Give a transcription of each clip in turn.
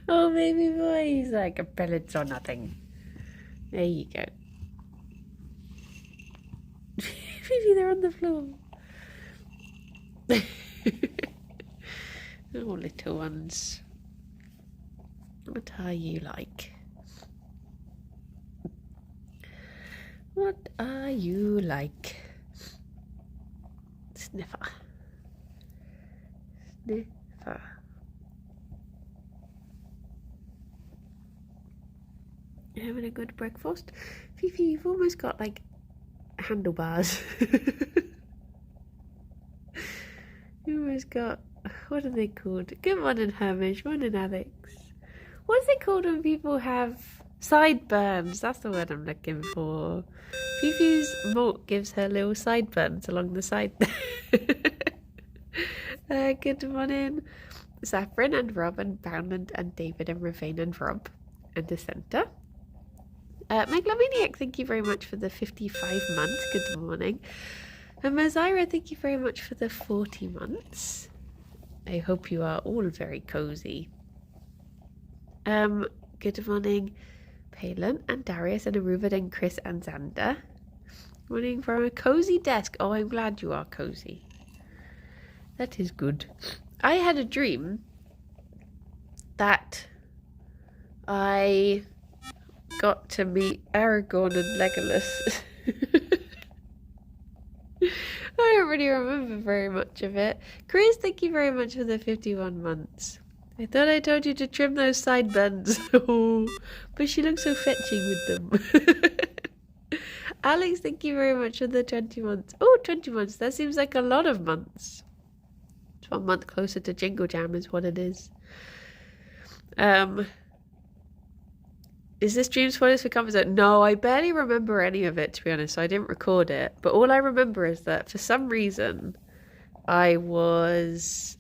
Oh, baby boy, he's like a pellets or nothing. There you go. Maybe they're on the floor. Oh, little ones. What are you like? What are you like? Sniffer. Sniffer. Having a good breakfast? Fifi, you've almost got like handlebars. You almost got, what are they called? Good morning, Hamish. Morning, Alex. What is it called when people have sideburns? That's the word I'm looking for. Fifi's molt gives her little sideburns along the side. Good morning, Saffron and Rob and Poundland and David and Ravine and Rob and the centre. Megalomaniac, thank you very much for the 55 months. Good morning. And Mazira, thank you very much for the 40 months. I hope you are all very cozy. Good morning, Palin and Darius and Aruvad and Chris and Xander. Morning from a cozy desk. Oh, I'm glad you are cozy. That is good. I had a dream that I got to meet Aragorn and Legolas. I don't really remember very much of it. Chris, thank you very much for the 51 months. I thought I told you to trim those sideburns. Oh, but she looks so fetching with them. Alex, thank you very much for the 20 months. Oh, 20 months. That seems like a lot of months. It's 1 month closer to Jingle Jam is what it is. Is this Dream Spoilers for Comfort Zone? No, I barely remember any of it, to be honest, so I didn't record it. But all I remember is that for some reason I was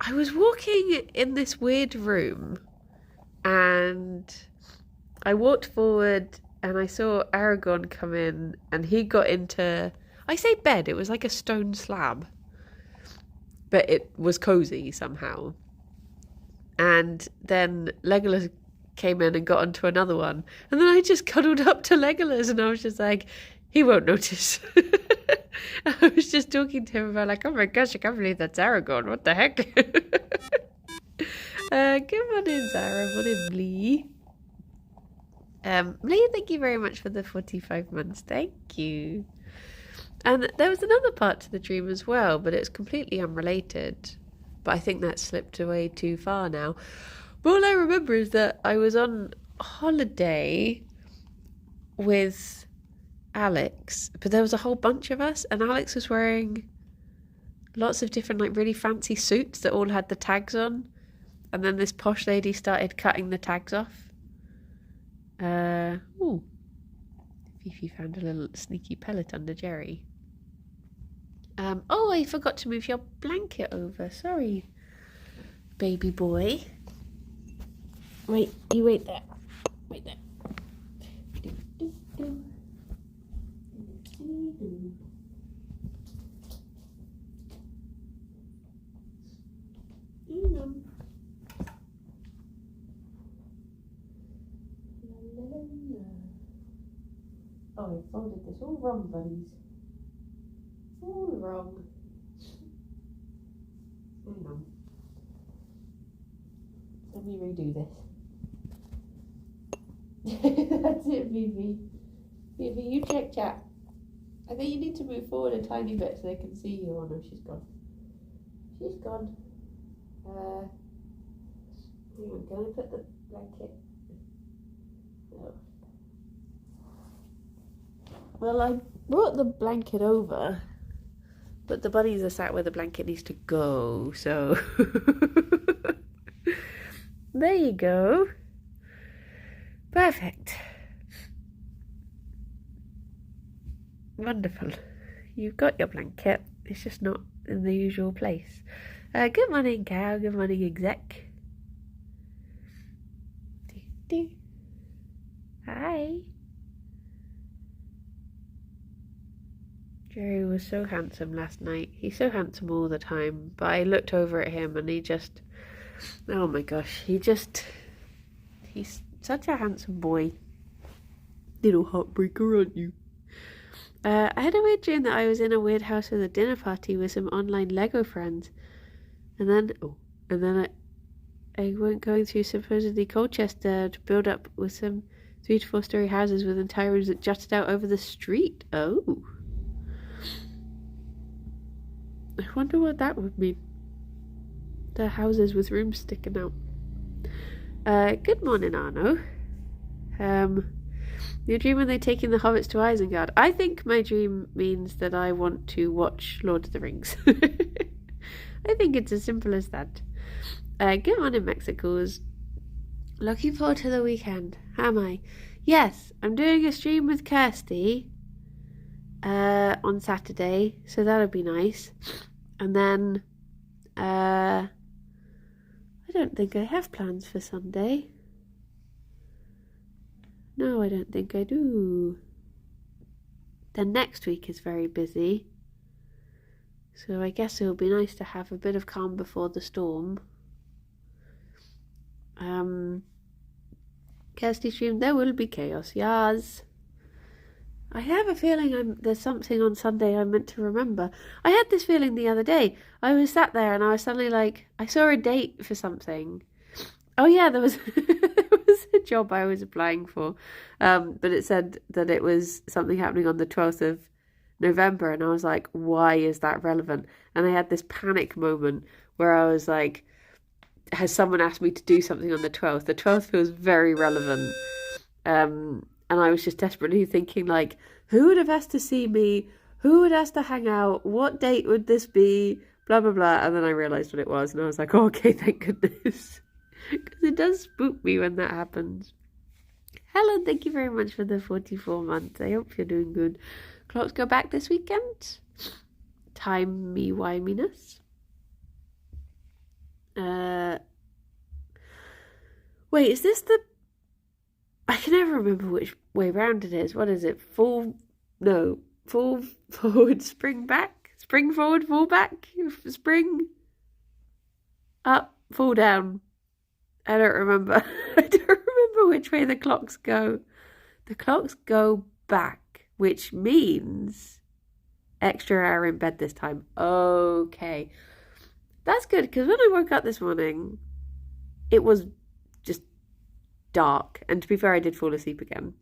walking in this weird room and I walked forward and I saw Aragorn come in and he got into, I say bed, it was like a stone slab, but it was cozy somehow. And then Legolas came in and got onto another one. And then I just cuddled up to Legolas and I was just like, he won't notice. I was just talking to him about like, oh my gosh, I can't believe that's Aragorn. What the heck? Good morning, Zara. Morning, Lee. Lee, thank you very much for the 45 months. Thank you. And there was another part to the dream as well, but it's completely unrelated. But I think that slipped away too far now. But all I remember is that I was on holiday with Alex, but there was a whole bunch of us, and Alex was wearing lots of different, like, really fancy suits that all had the tags on. And then this posh lady started cutting the tags off. Ooh. Fifi found a little sneaky pellet under Gerry. Oh, I forgot to move your blanket over. Sorry, baby boy. Wait, you wait there. Wait there. Oh, I folded this all wrong, buddies. All wrong. Hang on. Let me redo this. That's it, Vivi. Vivi, you check chat. I think you need to move forward a tiny bit so they can see you. Oh no, she's gone. She's gone. Hang on, can I put the blanket? No. Well, I brought the blanket over, but the bunnies are sat where the blanket needs to go, so there you go. Perfect. Wonderful. You've got your blanket. It's just not in the usual place. Good morning, Cow. Good morning, Exec. Hi. Gerry was so handsome last night. He's so handsome all the time. But I looked over at him and he just... Oh my gosh. He's such a handsome boy. Little heartbreaker, aren't you? I had a weird dream that I was in a weird house with a dinner party with some online Lego friends. And then I went going through supposedly Colchester to build up with some 3 to 4 story houses with entire rooms that jutted out over the street. Oh. I wonder what that would mean. The houses with rooms sticking out. Good morning, Arno. Your dream when they're taking the hobbits to Isengard. I think my dream means that I want to watch Lord of the Rings. I think it's as simple as that. Good morning, Mexicos. Looking forward to the weekend. Am I? Yes, I'm doing a stream with Kirsty on Saturday, so that'll be nice. And then I don't think I have plans for Sunday. No, I don't think I do. Then next week is very busy. So I guess it'll be nice to have a bit of calm before the storm. Kirsty stream, there will be chaos, yes. I have a feeling there's something on Sunday I'm meant to remember. I had this feeling the other day. I was sat there and I was suddenly like, I saw a date for something. Oh yeah, there was a job I was applying for, but it said that it was something happening on the 12th of November, and I was like, why is that relevant? And I had this panic moment where I was like, has someone asked me to do something on the 12th? The 12th feels very relevant. And I was just desperately thinking, like, who would have asked to see me? Who would ask to hang out? What date would this be? Blah, blah, blah. And then I realised what it was, and I was like, oh, okay, thank goodness. Because it does spook me when that happens. Helen, thank you very much for the 44 months. I hope you're doing good. Clocks go back this weekend. Timey-wiminess. Wait, is this the... I can never remember which way round it is. What is it? Fall forward, spring back? Spring forward, fall back? Spring up, fall down. I don't remember. I don't remember which way the clocks go. The clocks go back, which means extra hour in bed this time. Okay. That's good, because when I woke up this morning, it was just dark. And to be fair, I did fall asleep again.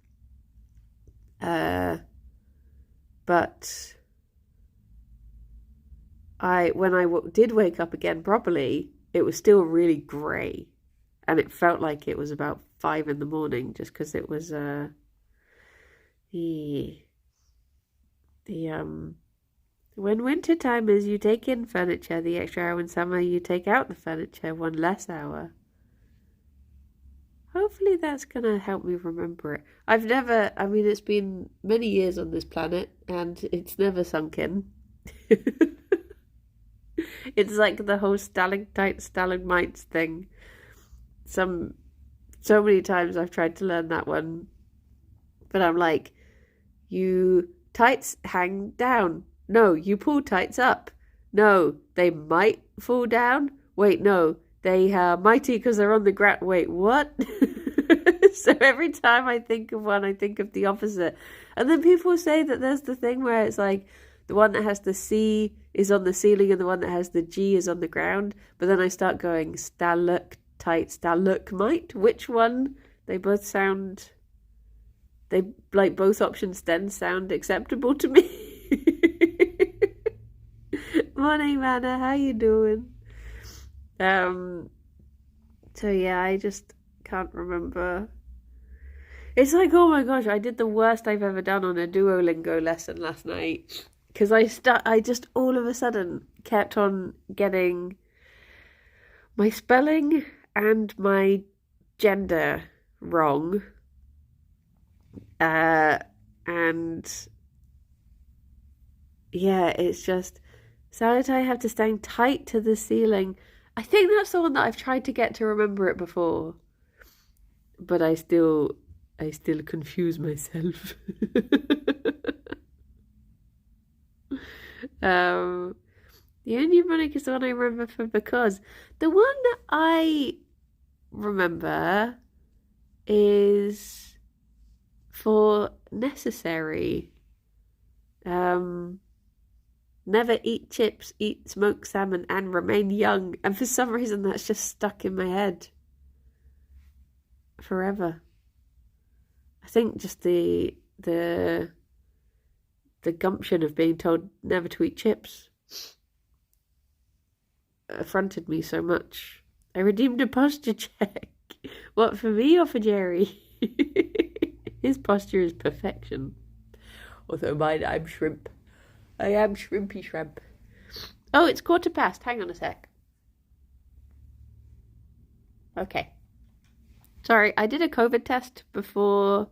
But when I did wake up again properly, it was still really grey. And it felt like it was about 5 in the morning, just because it was when winter time is, you take in furniture the extra hour. In summer, you take out the furniture 1 less hour. Hopefully that's going to help me remember it. It's been many years on this planet, and it's never sunk in. It's like the whole stalactites, stalagmites thing. So many times I've tried to learn that one, but I'm like, you tights hang down. No, you pull tights up. No, they might fall down. Wait, no, they are mighty because they're on the ground. Wait, what? So every time I think of one, I think of the opposite. And then people say that there's the thing where it's like the one that has the C is on the ceiling and the one that has the G is on the ground. But then I start going stalactite, stalagmite. Which one? They both sound... both options then sound acceptable to me. Morning, Manna. How you doing? So yeah, I just can't remember. It's like, oh my gosh, I did the worst I've ever done on a Duolingo lesson last night. Because I just all of a sudden kept on getting my spelling and my gender wrong. And yeah, it's just Saturday I have to stand tight to the ceiling. I think that's the one that I've tried to get to remember it before, but I still confuse myself. Um, the only mnemonic is the one I remember for because. The one I remember is for necessary. Um, Never eat chips, eat smoked salmon, and remain young. And for some reason, that's just stuck in my head forever. I think just the gumption of being told never to eat chips affronted me so much. I redeemed a posture check. What, for me or for Gerry? His posture is perfection. Although mine, I'm shrimp. I am shrimpy shrimp. Oh, it's 1:15. Hang on a sec. Okay. Sorry, I did a COVID test before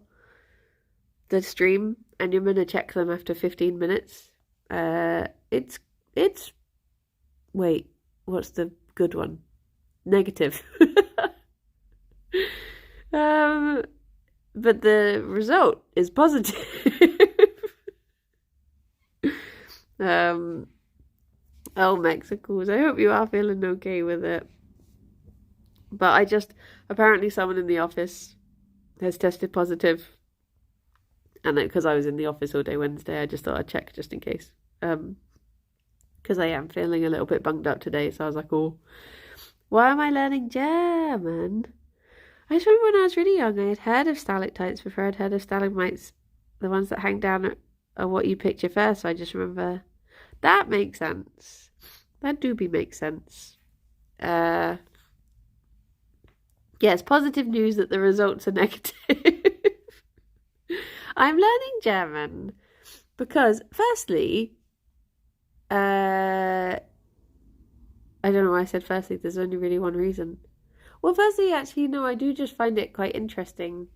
the stream, and you're gonna check them after 15 minutes. It's wait, what's the good one? Negative. But the result is positive. Oh, Mexicals. I hope you are feeling okay with it. But apparently someone in the office has tested positive. And because I was in the office all day Wednesday, I just thought I'd check just in case. Because I am feeling a little bit bunged up today. So I was like, oh, why am I learning German? I just remember when I was really young, I had heard of stalactites before I'd heard of stalagmites. The ones that hang down are what you picture first. So I just remember that makes sense. That do make sense. Yeah, it's positive news that the results are negative. I'm learning German because, firstly, I don't know why I said firstly. There's only really one reason. Well, firstly, actually, no, I do just find it quite interesting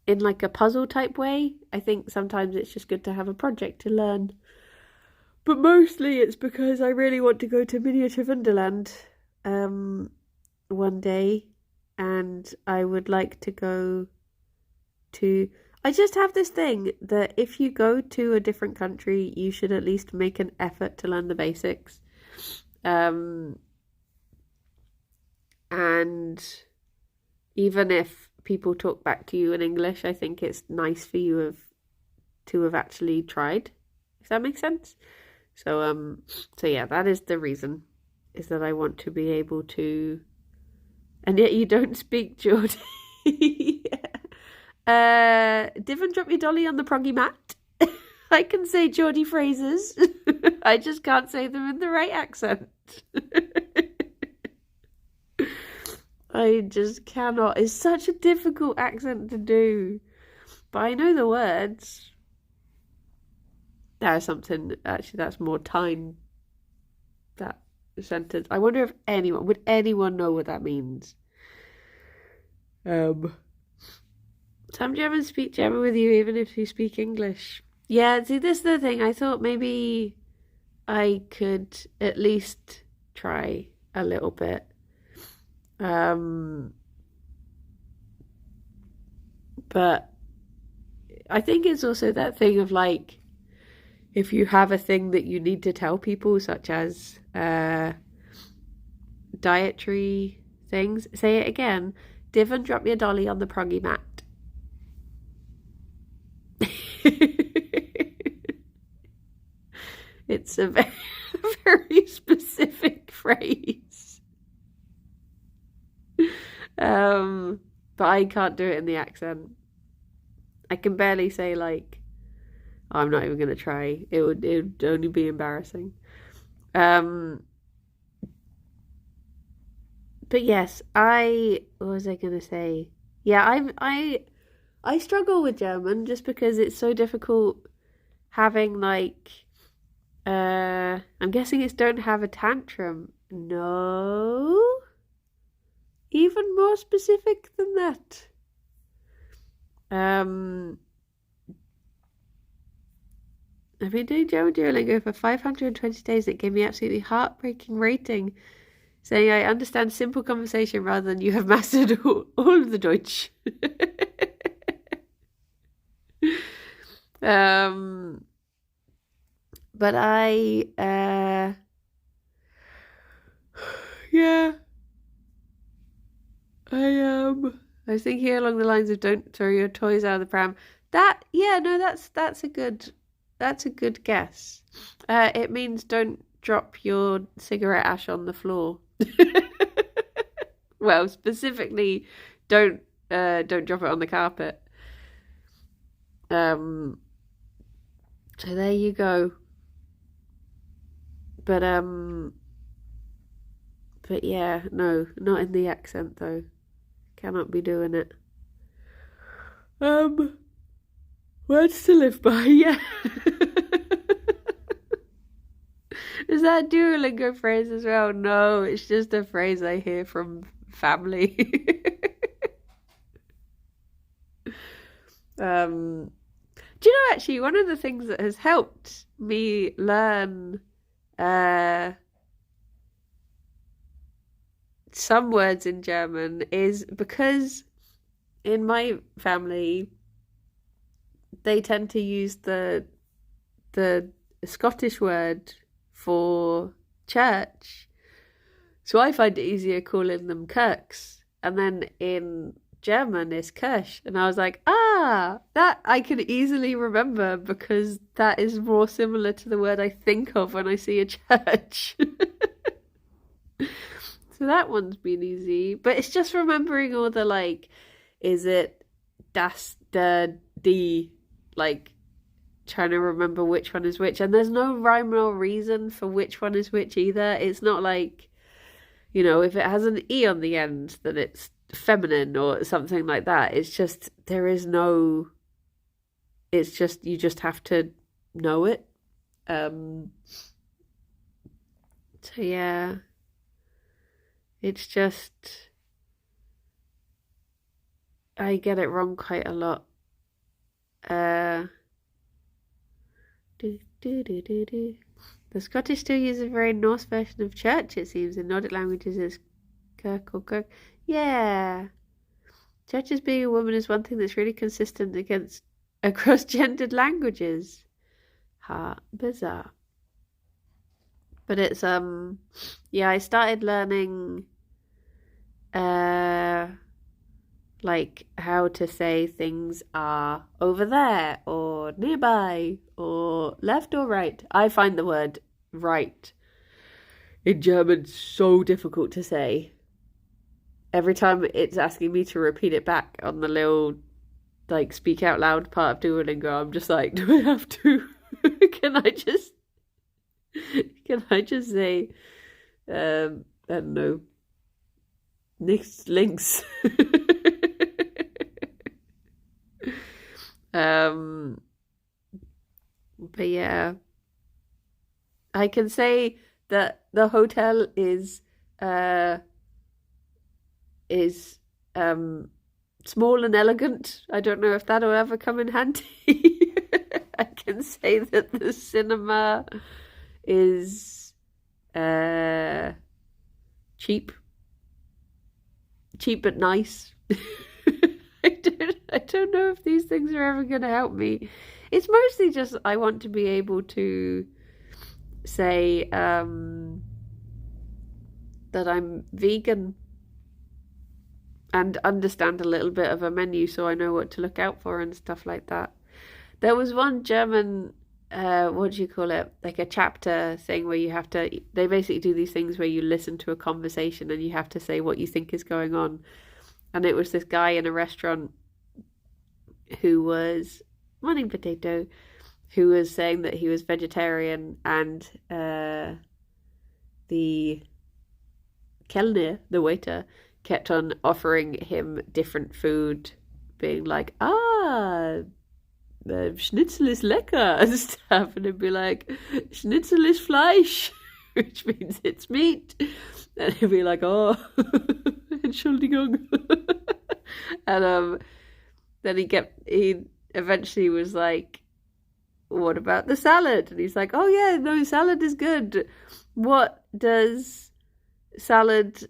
in like a puzzle type way. I think sometimes it's just good to have a project to learn. But mostly it's because I really want to go to Miniature Wonderland one day, and I would like to go to... I just have this thing that if you go to a different country, you should at least make an effort to learn the basics. And even if people talk back to you in English, I think it's nice for you to have actually tried, if that makes sense. So yeah, that is the reason, is that I want to be able to... And yet you don't speak Geordie. Divin, drop your dolly on the proggy mat. I can say Geordie phrases. I just can't say them in the right accent. I just cannot. It's such a difficult accent to do. But I know the words. There's something, actually, that's more time. That sentence. I wonder if would anyone know what that means? Some Germans speak German with you even if you speak English. Yeah, see, this is the thing. I thought maybe I could at least try a little bit. But I think it's also that thing of like, if you have a thing that you need to tell people, such as dietary things, say it again. Divin, drop your dolly on the proggy mat. It's a very, very specific phrase. But I can't do it in the accent. I can barely say like, oh, I'm not even gonna try. It would only be embarrassing. But yes, what was I gonna say? Yeah, I struggle with German just because it's so difficult having like I'm guessing it's don't have a tantrum. No. Even more specific than that. I've been doing German Duolingo for 520 days. It gave me absolutely heartbreaking rating, saying I understand simple conversation rather than you have mastered all of the Deutsch. But yeah, I was thinking along the lines of don't throw your toys out of the pram. Yeah, no, that's a good guess. It means don't drop your cigarette ash on the floor. Well, specifically, don't drop it on the carpet. So there you go. But yeah, no, not in the accent though. Cannot be doing it. Words to live by, yeah. Is that a Duolingo phrase as well? No, it's just a phrase I hear from family. Do you know actually one of the things that has helped me learn some words in German is because in my family they tend to use the Scottish word for church. So I find it easier calling them kirks. And then in German is Kirche. And I was like, that I can easily remember because that is more similar to the word I think of when I see a church. So that one's been easy. But it's just remembering all the like, is it das, der, die, like trying to remember which one is which. And there's no rhyme or reason for which one is which either. It's not like, you know, if it has an E on the end, then it's feminine or something like that. It's just, it's just, you just have to know it. So yeah, it's just, I get it wrong quite a lot. The Scottish still use a very Norse version of church, it seems. In Nordic languages, it's kirk or kirk. Yeah. Church as being a woman is one thing that's really consistent across gendered languages. Bizarre. But it's, yeah, I started learning, like how to say things are over there or nearby or left or right. I find the word right in German so difficult to say. Every time it's asking me to repeat it back on the little like speak out loud part of Duolingo, I'm just like, do I have to? Can I just say I don't know, nichts links. But yeah, I can say that the hotel is small and elegant. I don't know if that'll ever come in handy. I can say that the cinema is cheap but nice. I don't know if these things are ever going to help me. It's mostly just I want to be able to say that I'm vegan and understand a little bit of a menu so I know what to look out for and stuff like that. There was one German, what do you call it? Like a chapter thing where you have to, they basically do these things where you listen to a conversation and you have to say what you think is going on. And it was this guy in a restaurant who was, morning potato, who was saying that he was vegetarian, and the Kellner, the waiter, kept on offering him different food, being like, the Schnitzel is lecker and stuff, and he'd be like, Schnitzel is Fleisch, which means it's meat, and he'd be like, oh, Entschuldigung. And then he eventually was like, what about the salad? And he's like, oh yeah, no, salad is good. What does the salad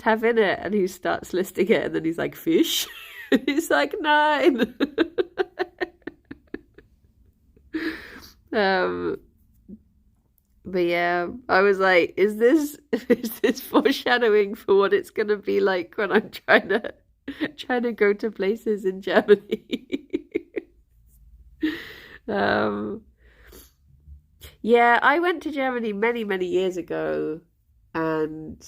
have in it? And he starts listing it, and then he's like, fish. He's like, 9. Um, but yeah, I was like, is this foreshadowing for what it's gonna be like when I'm trying to go to places in Germany? Um, yeah, I went to Germany many, many years ago, and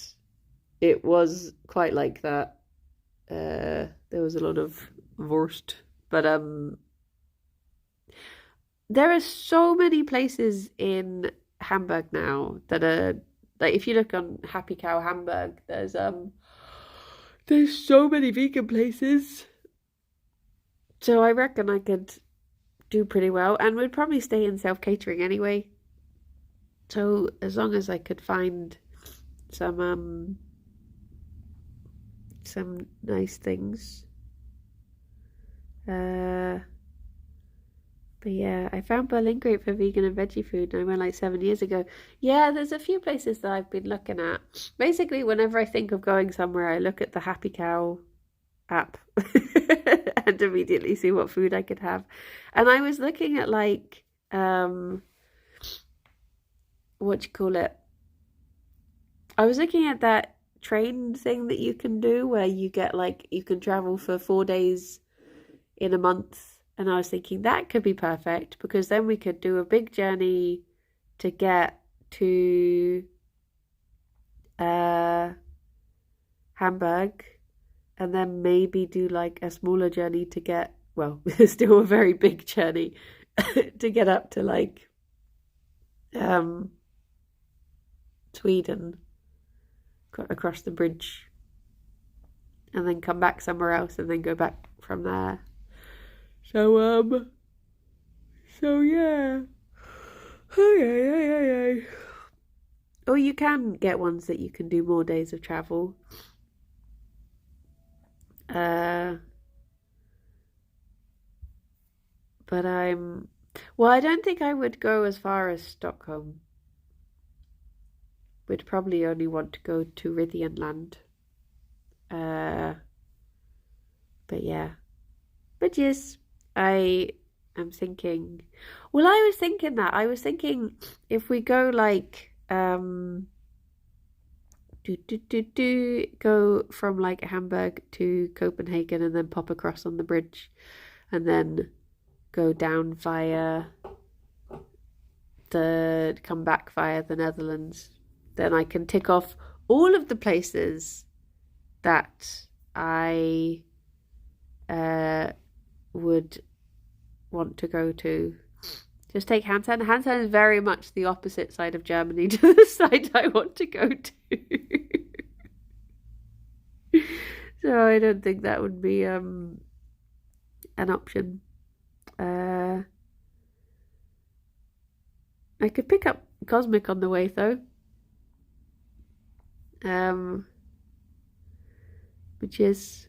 it was quite like that. There was a lot of Wurst, but there are so many places in Hamburg now that are like if you look on Happy Cow Hamburg, there's so many vegan places. So I reckon I could do pretty well and would probably stay in self-catering anyway. So as long as I could find some nice things. But yeah, I found Berlin great for vegan and veggie food, and I went like 7 years ago. Yeah, there's a few places that I've been looking at. Basically, whenever I think of going somewhere, I look at the Happy Cow app and immediately see what food I could have. And I was looking at like, what do you call it? I was looking at that train thing that you can do where you get like, you can travel for 4 days in a month. And I was thinking that could be perfect because then we could do a big journey to get to Hamburg and then maybe do like a smaller journey to get, well, still a very big journey to get up to like Sweden across the bridge and then come back somewhere else and then go back from there. So yeah. Or you can get ones that you can do more days of travel. But I don't think I would go as far as Stockholm. We'd probably only want to go to Rithyenland. But yeah. But yes, I am thinking. Well, I was thinking if we go like go from like Hamburg to Copenhagen and then pop across on the bridge and then go down come back via the Netherlands. Then I can tick off all of the places that I would want to go to. Just take Hansen. Hansen is very much the opposite side of Germany to the side I want to go to. So I don't think that would be an option. I could pick up Cosmic on the way though. Which is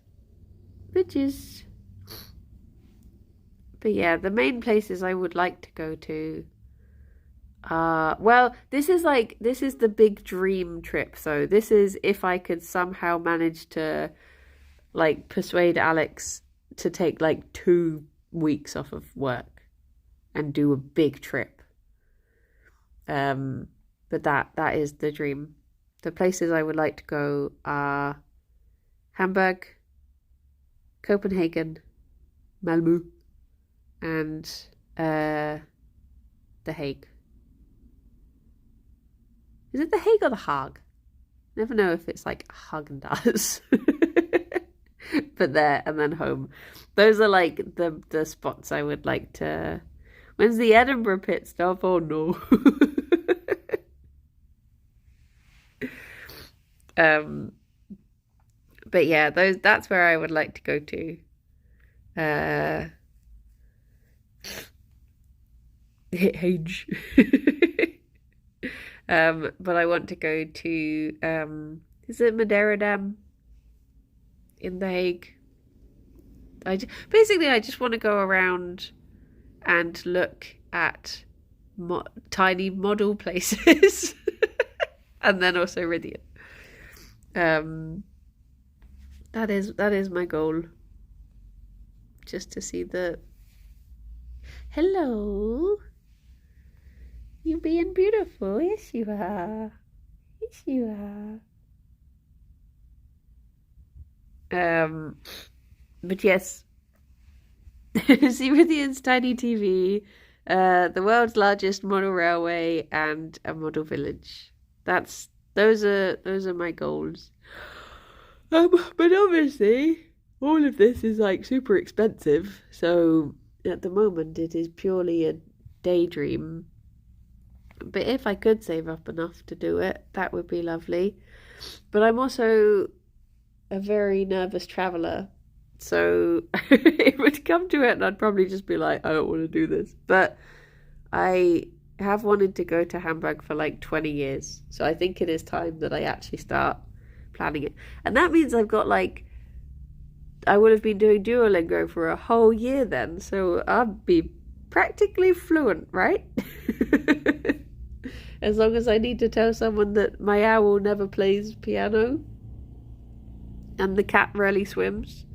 but yeah, the main places I would like to go to well, this is the big dream trip. So this is if I could somehow manage to like persuade Alex to take like 2 weeks off of work and do a big trip. But that is the dream. The places I would like to go are Hamburg, Copenhagen, Malmö, and The Hague. Is it The Hague or The Hague? Never know if it's like Häagen-Dazs. But there and then home. Those are like the spots I would like to. When's the Edinburgh pit stop? Oh no. But yeah, that's where I would like to go to. Age. But I want to go to is it Madeira Dam in The Hague? I just want to go around and look at tiny model places, and then also Rithyen. That is my goal. Just to see the. Hello. You're being beautiful. Yes, you are. Yes, you are. But yes, Meridian's tiny TV, the world's largest model railway, and a model village. Those are my goals. But obviously, all of this is like super expensive. So at the moment, it is purely a daydream. But if I could save up enough to do it, that would be lovely. But I'm also a very nervous traveller. So it would come to it and I'd probably just be like, I don't want to do this. But I have wanted to go to Hamburg for like 20 years. So I think it is time that I actually start planning it. And that means I've got like, I would have been doing Duolingo for a whole year then. So I'd be practically fluent, right? As long as I need to tell someone that my owl never plays piano and the cat rarely swims,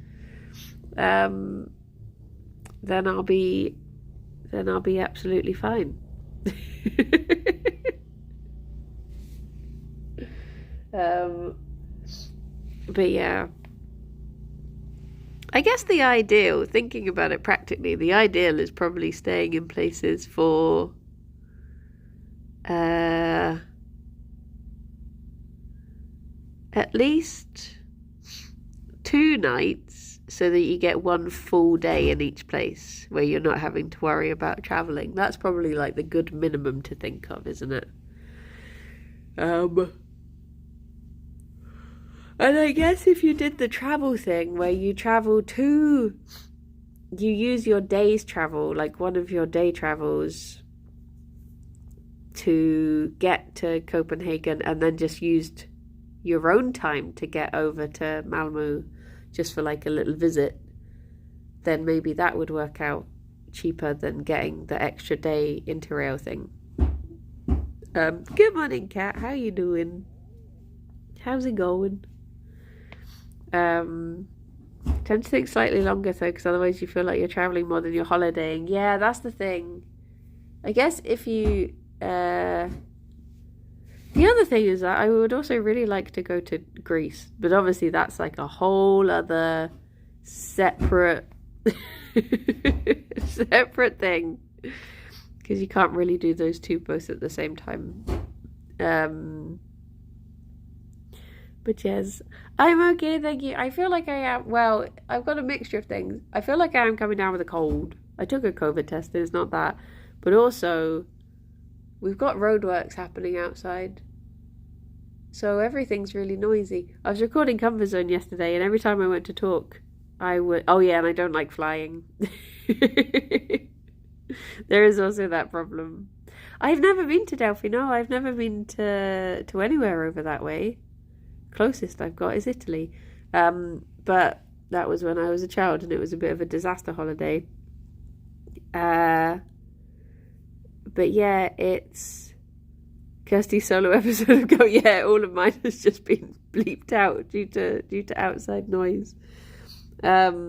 then I'll be absolutely fine. But yeah, I guess the ideal, thinking about it practically, the ideal is probably staying in places for at least 2 nights so that you get 1 full day in each place where you're not having to worry about traveling. That's probably like the good minimum to think of, isn't it? And I guess if you did the travel thing where you use your day's travel, like one of your day travels to get to Copenhagen and then just used your own time to get over to Malmö just for like a little visit, then maybe that would work out cheaper than getting the extra day Interrail thing. Good morning, Kat. How you doing? How's it going? Tend to think slightly longer though, because otherwise you feel like you're traveling more than you're holidaying. Yeah, that's the thing. I guess if you the other thing is that I would also really like to go to Greece, but obviously that's like a whole other separate thing, because you can't really do those two both at the same time. But yes, I'm okay, thank you. I feel like I am, well, I've got a mixture of things. I feel like I am coming down with a cold. I took a COVID test, it's not that. But also, we've got roadworks happening outside. So everything's really noisy. I was recording Comfort Zone yesterday, and every time I went to talk, I would... Oh yeah, and I don't like flying. There is also that problem. I've never been to Delphi, no. I've never been to anywhere over that way. Closest I've got is Italy. But that was when I was a child, and it was a bit of a disaster holiday. But yeah, it's Kirsty's solo episode of Go. Yeah, all of mine has just been bleeped out due to outside noise. But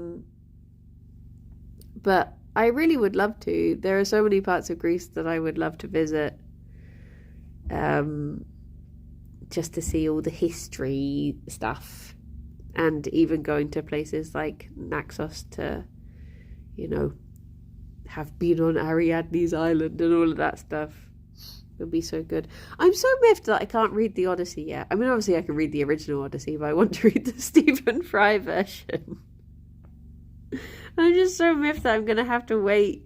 I really would love to. There are so many parts of Greece that I would love to visit. Just to see all the history stuff, and even going to places like Naxos to, have been on Ariadne's island and all of that stuff. It would be so good. I'm so miffed that I can't read the Odyssey yet. I mean, obviously I can read the original Odyssey, but I want to read the Stephen Fry version. I'm just so miffed that I'm going to have to wait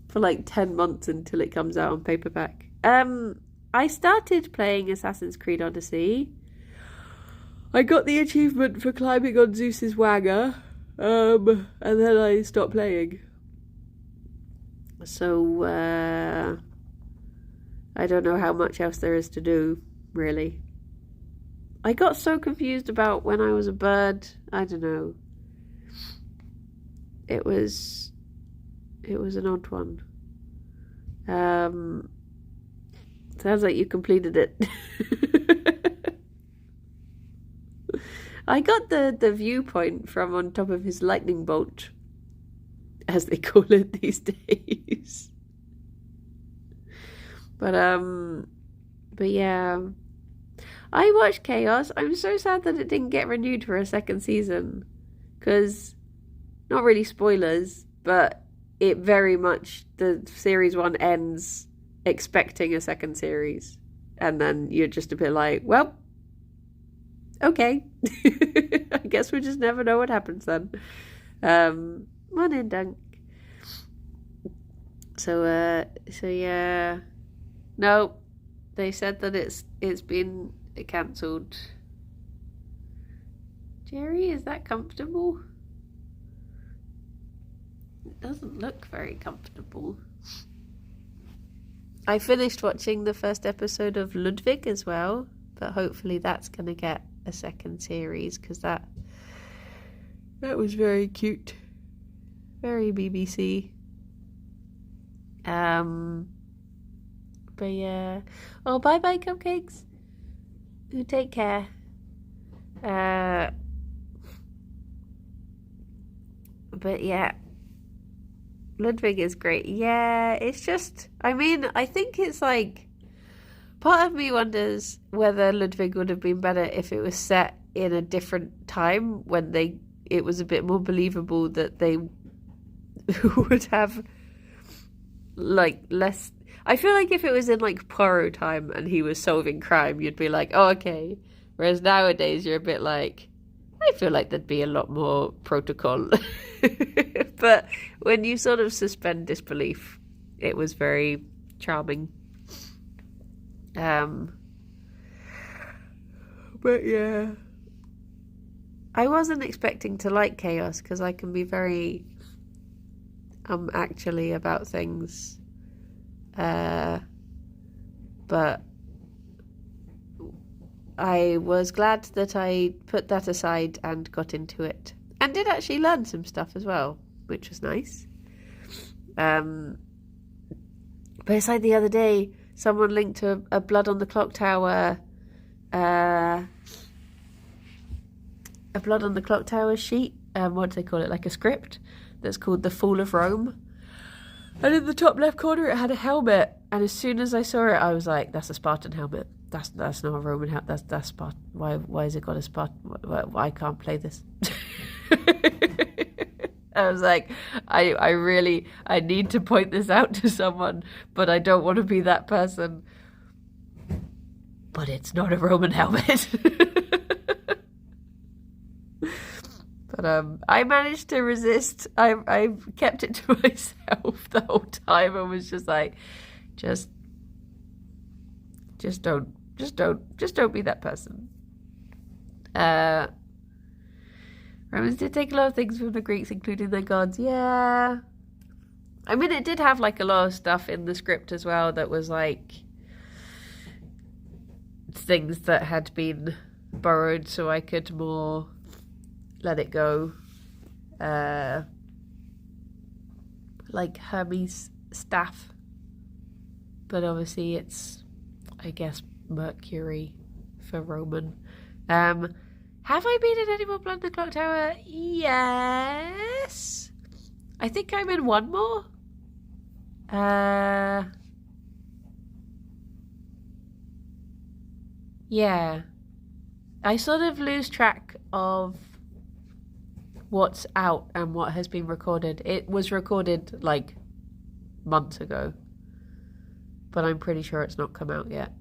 for like 10 months until it comes out on paperback. I started playing Assassin's Creed Odyssey. I got the achievement for climbing on Zeus's wanger, and then I stopped playing. So, I don't know how much else there is to do, really. I got so confused about when I was a bird. I don't know. It was an odd one. Sounds like you completed it. I got the viewpoint from on top of his lightning bolt, as they call it these days. But yeah, I watched Chaos. I'm so sad that it didn't get renewed for a second season, because not really spoilers, but it very much, the series 1 ends expecting a second series, and then you're just a bit like, well, okay. I guess we just never know what happens then. Morning, Dunk. So yeah. No, they said that it's been cancelled. Gerry, is that comfortable? It doesn't look very comfortable. I finished watching the first episode of Ludwig as well, but hopefully that's going to get a second series, because that was very cute. Very BBC. But yeah. Oh, bye-bye, cupcakes. You take care. But yeah. Ludwig is great. Yeah, it's just, I mean, I think it's like, part of me wonders whether Ludwig would have been better if it was set in a different time, when it was a bit more believable that they would have like less. I feel like if it was in like Poirot time and he was solving crime, you'd be like, oh, okay. Whereas nowadays you're a bit like, I feel like there'd be a lot more protocol. But when you sort of suspend disbelief, it was very charming. But yeah, I wasn't expecting to like Chaos, because I can be very actually about things, but I was glad that I put that aside and got into it, and did actually learn some stuff as well, which was nice. But it's like the other day, someone linked to a Blood on the Clock Tower, a Blood on the Clock Tower sheet. What do they call it? Like a script that's called The Fall of Rome. And in the top left corner, it had a helmet. And as soon as I saw it, I was like, "That's a Spartan helmet. That's not a Roman helmet. That's Spartan. Why has it got a Spartan? Why I can't play this?" I was like, I need to point this out to someone, but I don't want to be that person. But it's not a Roman helmet. But I managed to resist. I kept it to myself the whole time. I was just like, just don't be that person. Romans did take a lot of things from the Greeks, including their gods. Yeah. I mean, it did have like a lot of stuff in the script as well that was like things that had been borrowed, so I could more let it go. Like Hermes' staff. But obviously it's, I guess, Mercury for Roman. Have I been in any more Blood on the Clock Tower? Yes. I think I'm in one more. Yeah. I sort of lose track of what's out and what has been recorded. It was recorded like months ago, but I'm pretty sure it's not come out yet.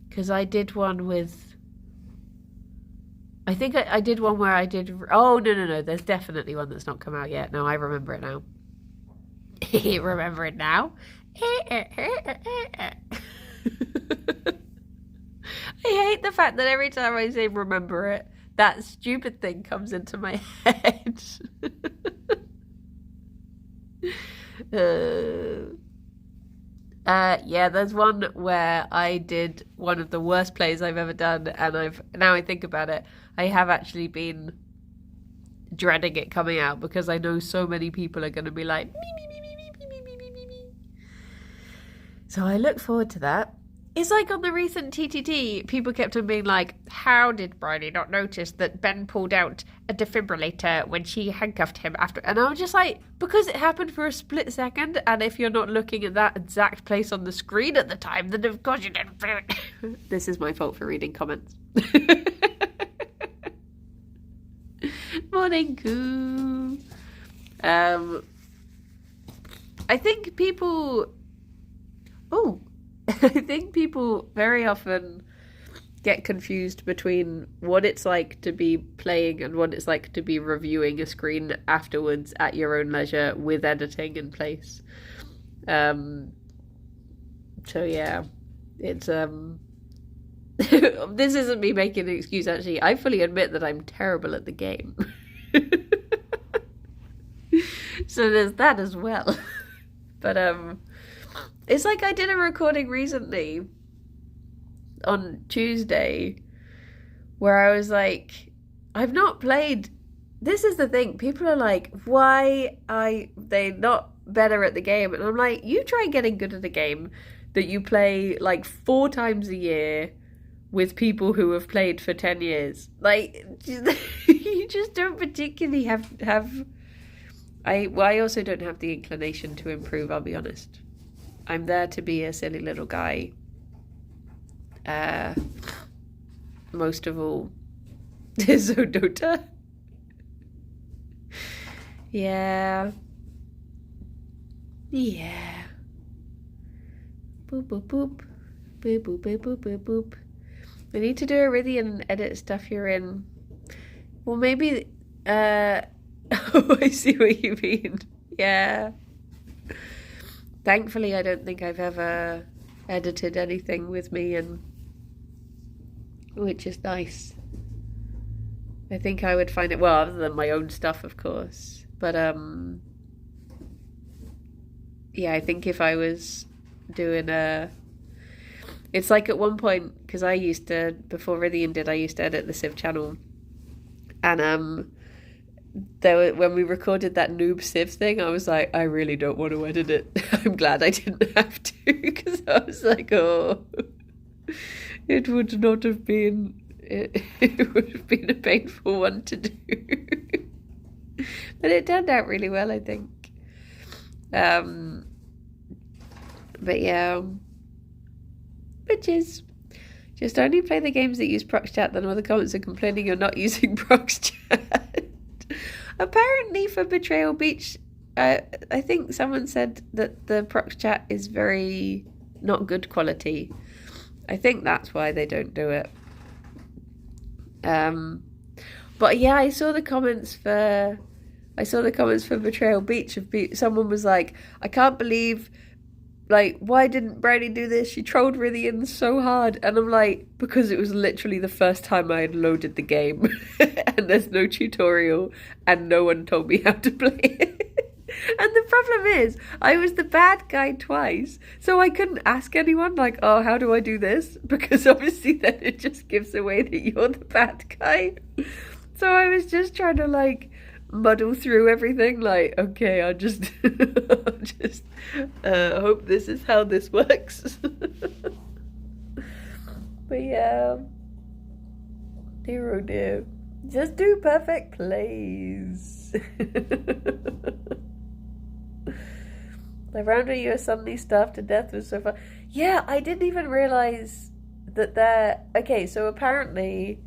Because I did one with, I think I did one where I did, oh no, there's definitely one that's not come out yet. No, I remember it now. Remember it now? I hate the fact that every time I say remember it, that stupid thing comes into my head. Yeah, there's one where I did one of the worst plays I've ever done, and now I think about it, I have actually been dreading it coming out, because I know so many people are going to be like, me. So I look forward to that. It's like on the recent TTT, people kept on being like, how did Bridie not notice that Ben pulled out a defibrillator when she handcuffed him after? And I was just like, because it happened for a split second, and if you're not looking at that exact place on the screen at the time, then of course you didn't feel it. This is my fault for reading comments. Morning, Coo. I think people... Oh... I think people very often get confused between what it's like to be playing and what it's like to be reviewing a screen afterwards at your own leisure with editing in place. So yeah, it's this isn't me making an excuse, actually. I fully admit that I'm terrible at the game. So there's that as well. But it's like I did a recording recently on Tuesday where I was like, I've not played. This is the thing. People are like, why are they not better at the game? And I'm like, you try getting good at a game that you play like 4 times a year with people who have played for 10 years. Like, you just don't particularly have... I also don't have the inclination to improve, I'll be honest. I'm there to be a silly little guy. Most of all. So Dota. Yeah. Yeah. Boop, boop, boop. Boop, boop, boop, boop, boop, boop. I need to do a Riddy and edit stuff you're in. Well, maybe... Oh, I see what you mean. Yeah. Thankfully, I don't think I've ever edited anything with me, and which is nice. I think I would find it, well, other than my own stuff, of course. But, yeah, I think if I was doing it's like at one point, because I used to, before Riddian did, I used to edit the Civ channel. And, when we recorded that noob Civ thing, I was like, I really don't want to edit it. I'm glad I didn't have to, because I was like, oh, it would not have been, it would have been a painful one to do. But it turned out really well, I think. But yeah, bitches, just only play the games that use prox chat. Then all the comments are complaining you're not using prox chat. Apparently for Betrayal Beach, I think someone said that the prox chat is very not good quality. I think that's why they don't do it. But yeah, I saw the comments for Betrayal Beach. Someone was like, I can't believe, like, why didn't Bridie do this? She trolled Rithian so hard. And I'm like, because it was literally the first time I had loaded the game. And there's no tutorial. And no one told me how to play it. And the problem is, I was the bad guy twice. So I couldn't ask anyone, like, oh, how do I do this? Because obviously then it just gives away that you're the bad guy. So I was just trying to, like, muddle through everything, like, okay, I'll just hope this is how this works. But yeah, dear oh dear, just do perfect plays. The round where you were suddenly starved to death was so fun. Yeah, I didn't even realise that they're... Okay, so apparently,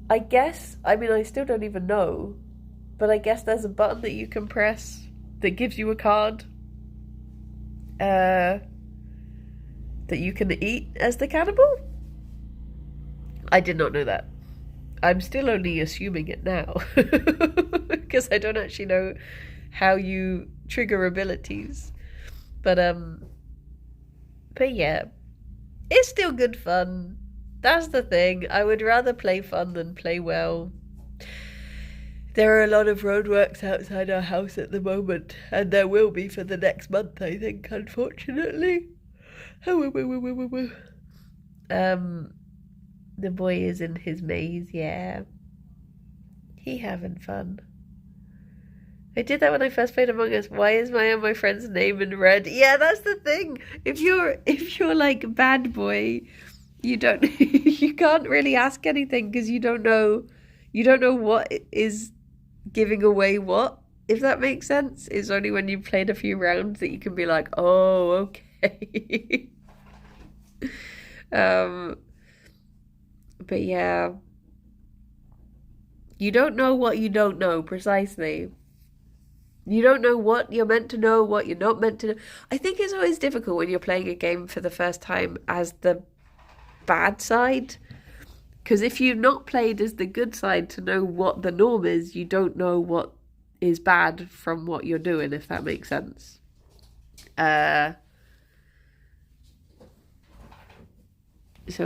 I guess, I mean, I still don't even know, but I guess there's a button that you can press that gives you a card that you can eat as the cannibal? I did not know that. I'm still only assuming it now because I don't actually know how you trigger abilities. But yeah, it's still good fun. That's the thing. I would rather play fun than play well. There are a lot of roadworks outside our house at the moment, and there will be for the next month, I think, unfortunately. The boy is in his maze, yeah. He having fun. I did that when I first played Among Us. Why is my friend's name in red? Yeah, that's the thing. If you're like bad boy, you don't you can't really ask anything because you don't know what is giving away what. If that makes sense, it's only when you've played a few rounds that you can be like, oh, okay. um, but yeah, you don't know what you don't know precisely. You don't know what you're meant to know, what you're not meant to know. I think it's always difficult when you're playing a game for the first time as the bad side. Because if you've not played as the good side to know what the norm is, you don't know what is bad from what you're doing, if that makes sense. So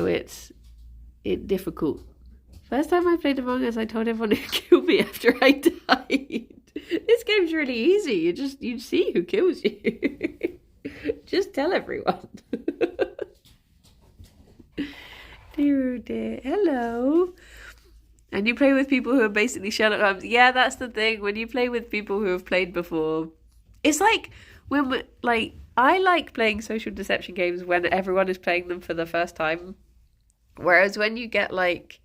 it's difficult. First time I played Among Us, I told everyone to kill me after I died. This game's really easy. You see who kills you. Just tell everyone. Dear, dear. Hello. And you play with people who are basically Sherlock Holmes. Yeah, that's the thing. When you play with people who have played before, it's like I like playing social deception games when everyone is playing them for the first time. Whereas when you get like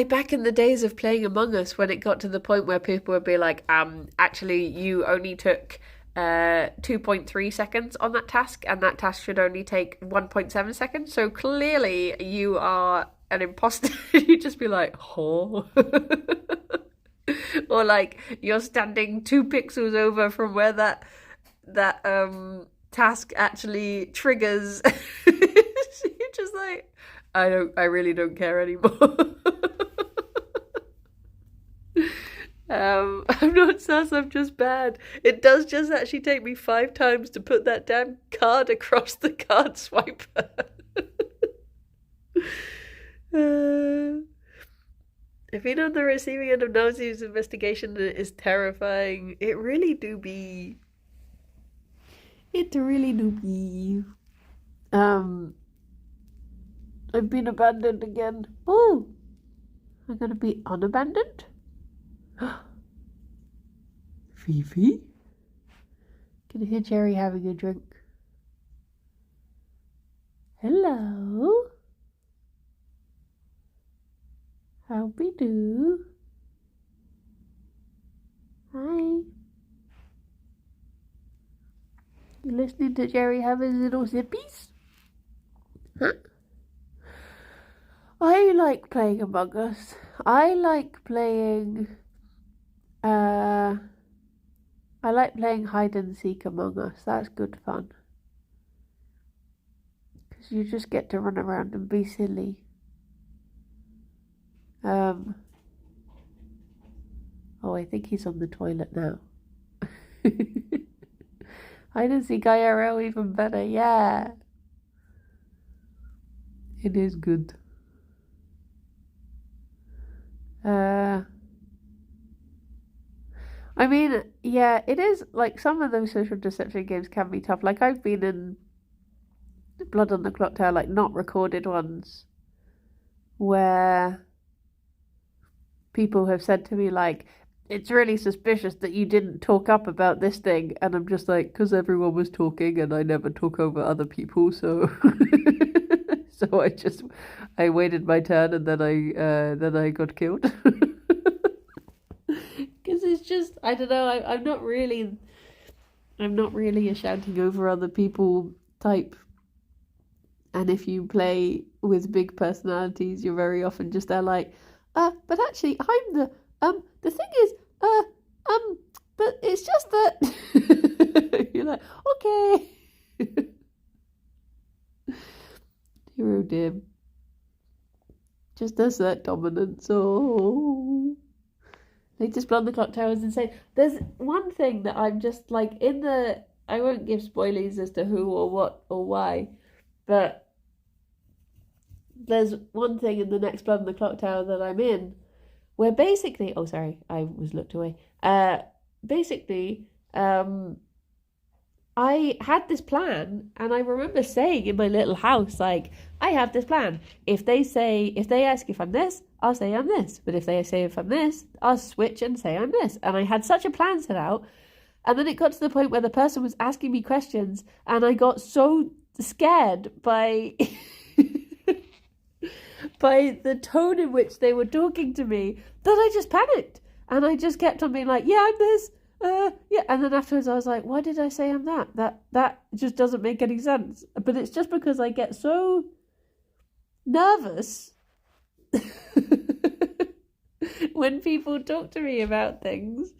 back in the days of playing Among Us, when it got to the point where people would be like, actually you only took 2.3 seconds on that task, and that task should only take 1.7 seconds. So clearly you are an imposter. You just be like, oh. Or like you're standing 2 pixels over from where that task actually triggers. So you're just like, I really don't care anymore. I'm not sus, I'm just bad. It does just actually take me 5 times to put that damn card across the card swiper. I've been on the receiving end of Nazi's investigation, and it is terrifying. It really do be. I've been abandoned again. Oh, I'm gonna be unabandoned? Fifi? Can hear Gerry having a drink. Hello? Howdy do? Hi. You listening to Gerry have his little zippies? Huh? I like playing Among Us. I like playing hide and seek Among Us. That's good fun. Because you just get to run around and be silly. Oh, I think he's on the toilet now. Hide and seek IRL even better, yeah. It is good. I mean, yeah, it is, like, some of those social deception games can be tough. Like, I've been in Blood on the Clock Tower, like, not recorded ones, where people have said to me, like, it's really suspicious that you didn't talk up about this thing, and I'm just like, because everyone was talking, and I never talk over other people, so... So I waited my turn, and then I got killed. Because it's just, I don't know, I'm not really a shouting over other people type. And if you play with big personalities, you're very often just there like, but actually I'm the thing is, but it's just that you're like, okay. Hero dim. Just assert dominance. Oh. Latest Blood on the Clock Tower is insane. There's one thing that I'm just like I won't give spoilers as to who or what or why, but there's one thing in the next Blood on the Clock Tower that I'm in where basically, oh sorry, I was looked away. Basically, I had this plan, and I remember saying in my little house, like, I have this plan. If they ask if I'm this, I'll say I'm this. But if they say if I'm this, I'll switch and say I'm this. And I had such a plan set out. And then it got to the point where the person was asking me questions, and I got so scared by by the tone in which they were talking to me that I just panicked. And I just kept on being like, yeah, I'm this. Yeah. And then afterwards I was like, why did I say I'm that? That just doesn't make any sense. But it's just because I get so nervous when people talk to me about things.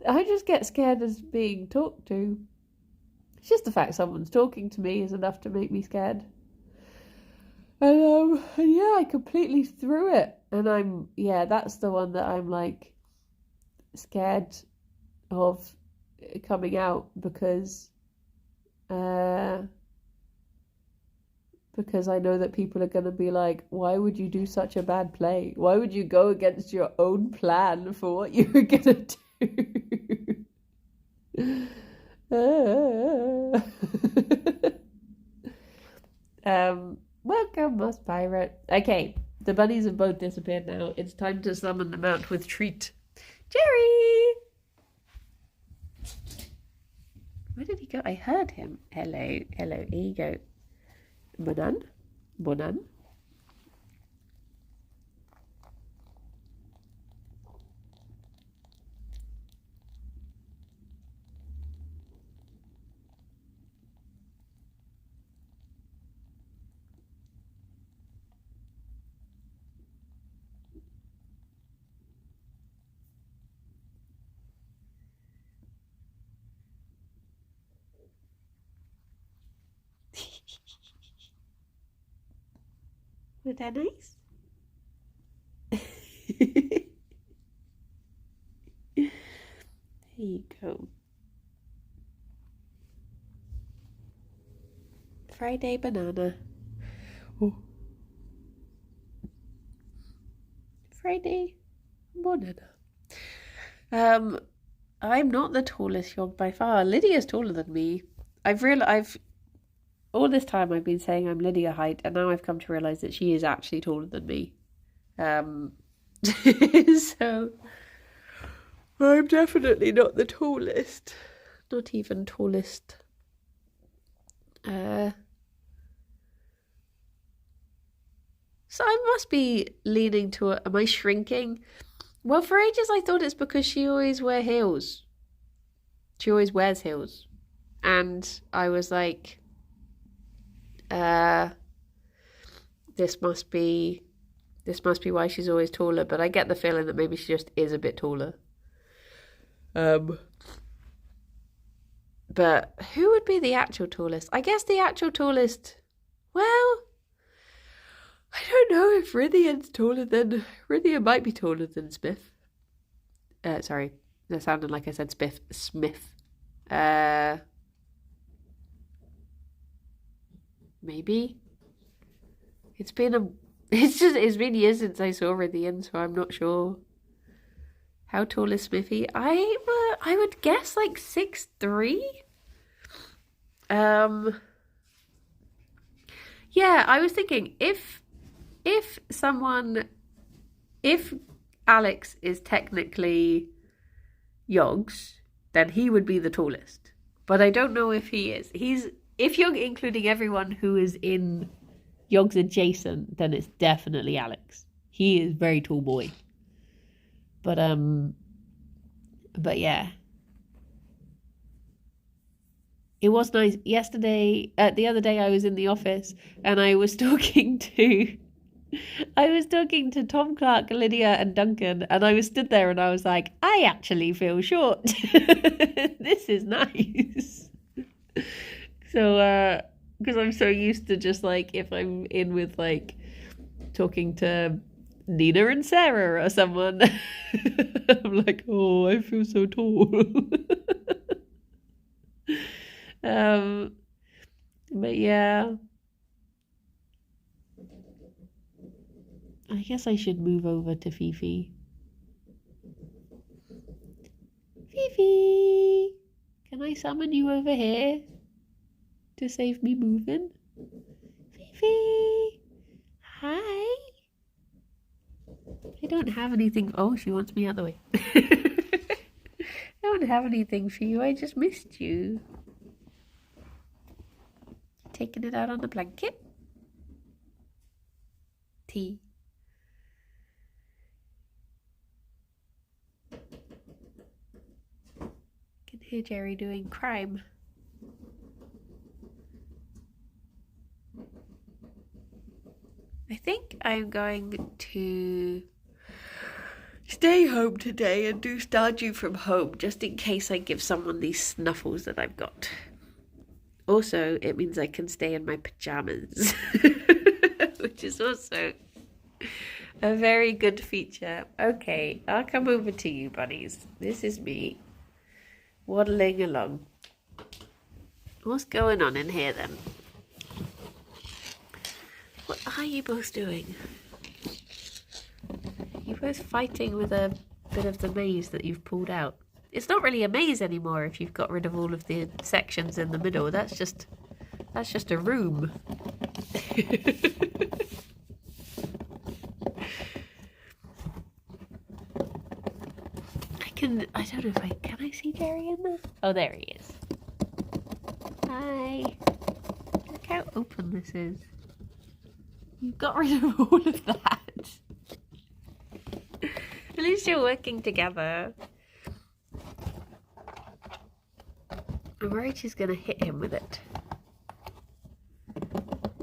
I just get scared of being talked to. It's just the fact someone's talking to me is enough to make me scared. And yeah, I completely threw it. And that's the one that I'm like scared of coming out because I know that people are going to be like, why would you do such a bad play? Why would you go against your own plan for what you were going to do? Welcome, Moss Pirate. Okay, the bunnies have both disappeared now. It's time to summon them out with treat. Gerry! Where did he go? I heard him. Hello. Here you go. Bonan. Was that nice? There you go. Friday banana. Oh. Friday banana. I'm not the tallest yog by far. Lydia's taller than me. All this time I've been saying I'm Lydia height, and now I've come to realise that she is actually taller than me. So I'm definitely not the tallest. Not even tallest. So I must be leaning to am I shrinking? Well, for ages I thought it's because she always wears heels. She always wears heels. And I was like, this must be why she's always taller, but I get the feeling that maybe she just is a bit taller. But who would be the actual tallest? I guess the actual tallest, well, I don't know if Rythian might be taller than Smith. Sorry, that sounded like I said Smith. Maybe. It's been years since I saw Rythian, so I'm not sure. How tall is Smithy? I would guess like 6'3". Yeah, I was thinking if Alex is technically Yogs, then he would be the tallest. But I don't know if he is. If you're including everyone who is in Yogs adjacent, then it's definitely Alex. He is a very tall boy. But yeah. It was nice. The other day I was in the office and I was talking to Tom, Clark, Lydia and Duncan, and I was stood there and I was like, I actually feel short. This is nice. So, because I'm so used to just like, if I'm in with like talking to Nina and Sarah or someone, I'm like, oh, I feel so tall. But yeah, I guess I should move over to Fifi. Fifi, Can I summon you over here to save me moving? Fifi! Hi! I don't have anything. Oh, she wants me out the way. I don't have anything for you. I just missed you. Taking it out on the blanket. Tea. Can hear Gerry doing crime. I think I'm going to stay home today and do Stardew from home, just in case I give someone these snuffles that I've got. Also, it means I can stay in my pajamas, which is also a very good feature. Okay, I'll come over to you, bunnies. This is me, waddling along. What's going on in here, then? What are you both doing? You're both fighting with a bit of the maze that you've pulled out. It's not really a maze anymore if you've got rid of all of the sections in the middle. That's just a room. I don't know if can I see Gerry in there? Oh, there he is. Hi. Look how open this is. You've got rid of all of that. At least you're working together. I'm worried she's going to hit him with it.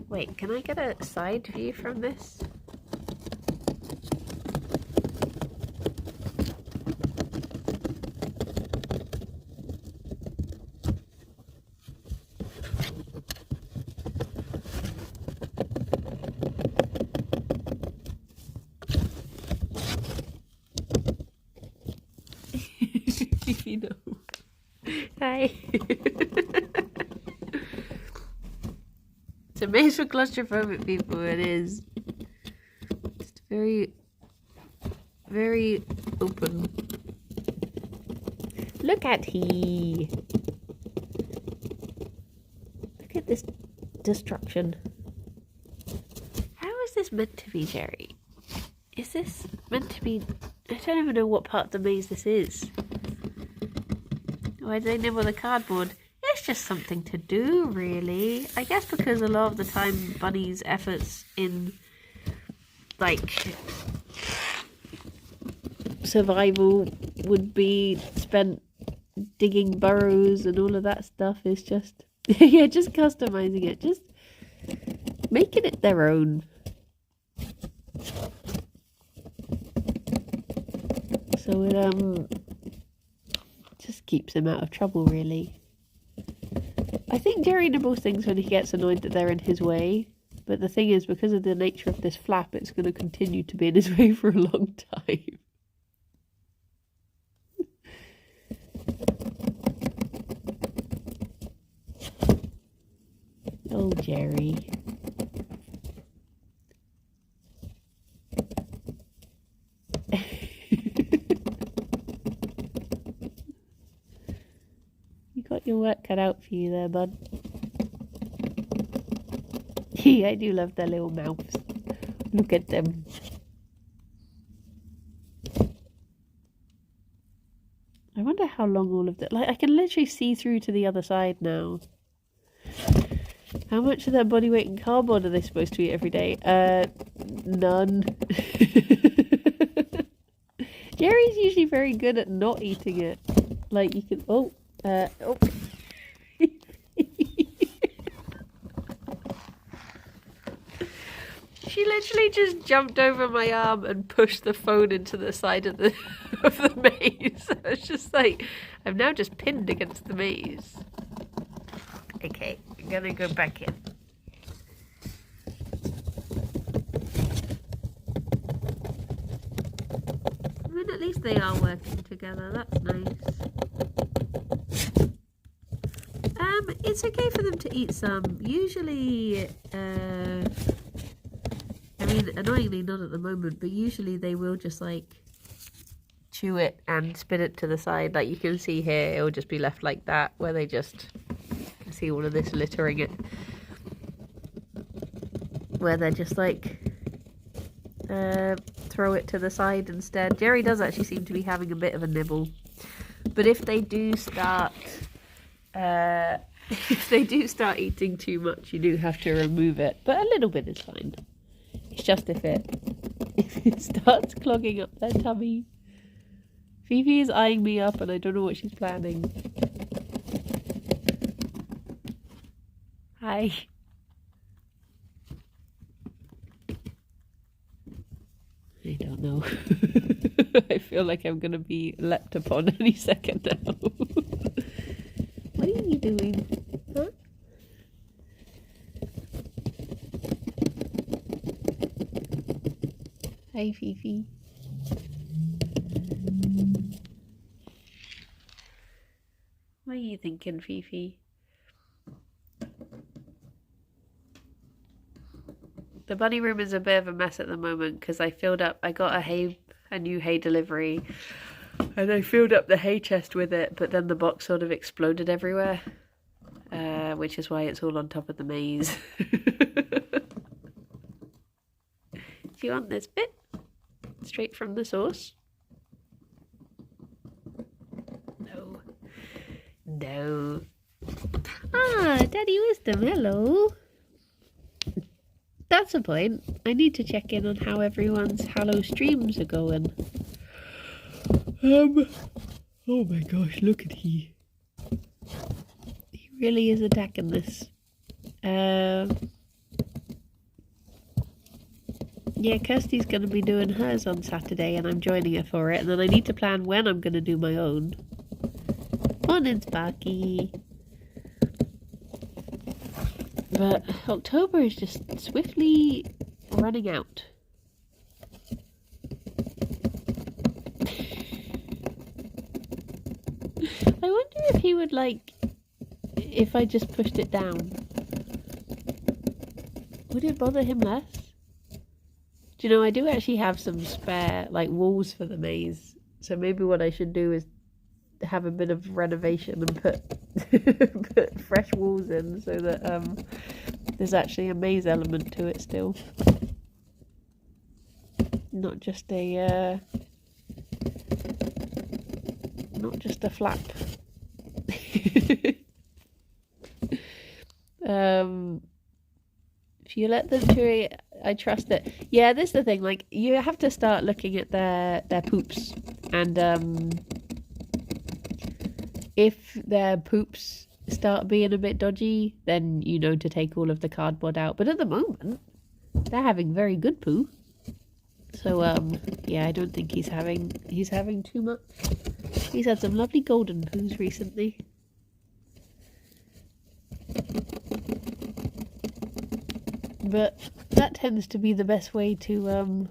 Wait, can I get a side view from this? You know. Hi. It's a maze for claustrophobic people, it is. Just very, very open. Look at he. Look at this destruction. How is this meant to be, Gerry? Is this meant to be... I don't even know what part of the maze this is. Why do they nibble the cardboard? It's just something to do, really. I guess because a lot of the time Bunny's efforts in, like, survival would be spent digging burrows and all of that stuff. Is just, yeah, just customizing it. Just making it their own. So it, just keeps him out of trouble, really. I think Gerry nibbles things when he gets annoyed that they're in his way, but the thing is, because of the nature of this flap, it's going to continue to be in his way for a long time. Oh, Gerry. Your work cut out for you there, bud. I do love their little mouths. Look at them. I wonder how long all of that... Like, I can literally see through to the other side now. How much of their body weight in cardboard are they supposed to eat every day? None. Gerry's usually very good at not eating it. Like, you can... Oh. She literally just jumped over my arm and pushed the phone into the side of the maze. I was just like, I'm now just pinned against the maze. Okay, I'm gonna go back in. I mean, at least they are working together. That's nice. It's okay for them to eat some. Usually, I mean, annoyingly not at the moment, but usually they will just like chew it and spit it to the side. Like you can see here, it will just be left like that, where they just see all of this littering it. Where they're just like throw it to the side instead. Gerry does actually seem to be having a bit of a nibble. But if they do start eating too much, you do have to remove it. But a little bit is fine. It's just if it starts clogging up their tummy. Fifi is eyeing me up and I don't know what she's planning. Hi. I don't know. I feel like I'm going to be leapt upon any second now. What are you doing? Huh? Hi, Fifi. What are you thinking, Fifi? The bunny room is a bit of a mess at the moment because I got a new hay delivery, and I filled up the hay chest with it, but then the box sort of exploded everywhere, which is why it's all on top of the maze. Do you want this bit? Straight from the source? No. No. Ah, Daddy Wisdom, hello. That's a point. I need to check in on how everyone's Hallow streams are going. Oh my gosh, look at he. He really is attacking this. Yeah, Kirsty's going to be doing hers on Saturday and I'm joining her for it. And then I need to plan when I'm going to do my own. Morning, Sparky. But October is just swiftly running out. I wonder if he would like, if I just pushed it down. Would it bother him less? Do you know, I do actually have some spare, like, walls for the maze. So maybe what I should do is have a bit of renovation and put fresh walls in so that there's actually a maze element to it still. Not just a flap. If you let them to, I trust it. Yeah, this is the thing, like, you have to start looking at their poops, and if their poops start being a bit dodgy, then you know to take all of the cardboard out. But at the moment, they're having very good poo. So, yeah, I don't think he's having too much. He's had some lovely golden poos recently. But that tends to be the best way to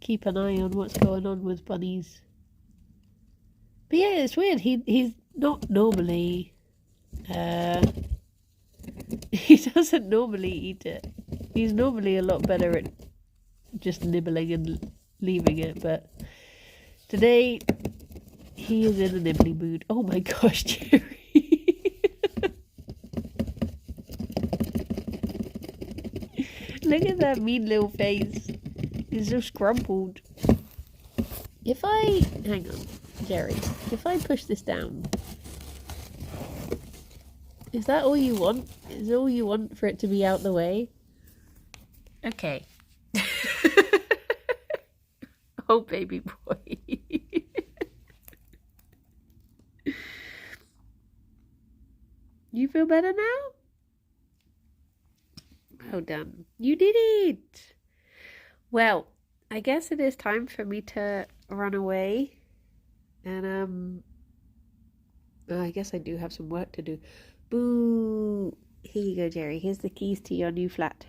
keep an eye on what's going on with bunnies. But yeah, it's weird. He's not normally. He doesn't normally eat it. He's normally a lot better at just nibbling and leaving it. But today, he is in a nibbly mood. Oh my gosh, Gerry. Look at that mean little face. He's so scrumpled. Hang on, Gerry. If I push this down, is that all you want? Is all you want for it to be out the way? Okay. Oh, baby boy. You feel better now? Well done. You did it! Well, I guess it is time for me to run away. And, I guess I do have some work to do. Boo! Here you go, Gerry. Here's the keys to your new flat.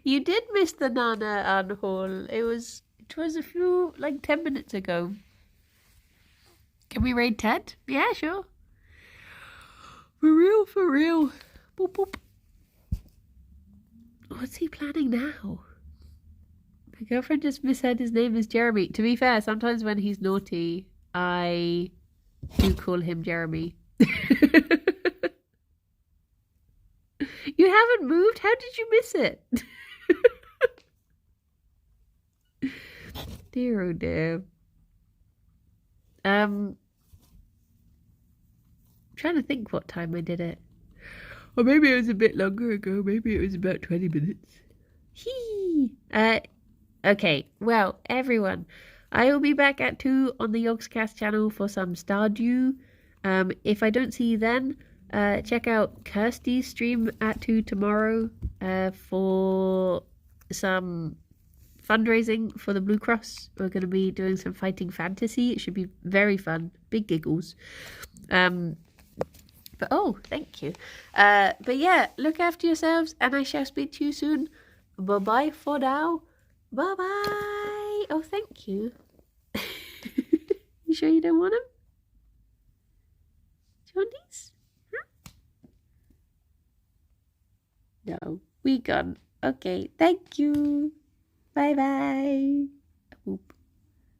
You did miss the Nana haul. It was a few, like 10 minutes ago. Can we raid Ted? Yeah, sure. For real, for real. Boop, boop. What's he planning now? My girlfriend just misheard his name as Jeremy. To be fair, sometimes when he's naughty, I do call him Jeremy. You haven't moved? How did you miss it? Dear oh dear. Trying to think what time I did it. Or maybe it was a bit longer ago. Maybe it was about 20 minutes. Hee. Okay. Well, everyone, I will be back at 2 on the Yogscast channel for some Stardew. If I don't see you then, check out Kirsty's stream at 2 tomorrow for some fundraising for the Blue Cross. We're going to be doing some fighting fantasy. It should be very fun. Big giggles. But oh, thank you. But yeah, look after yourselves, and I shall speak to you soon. Bye-bye for now. Bye-bye. Oh, thank you. You sure you don't want them? Do you want these? Huh? No, we gone. Okay, thank you. Bye-bye.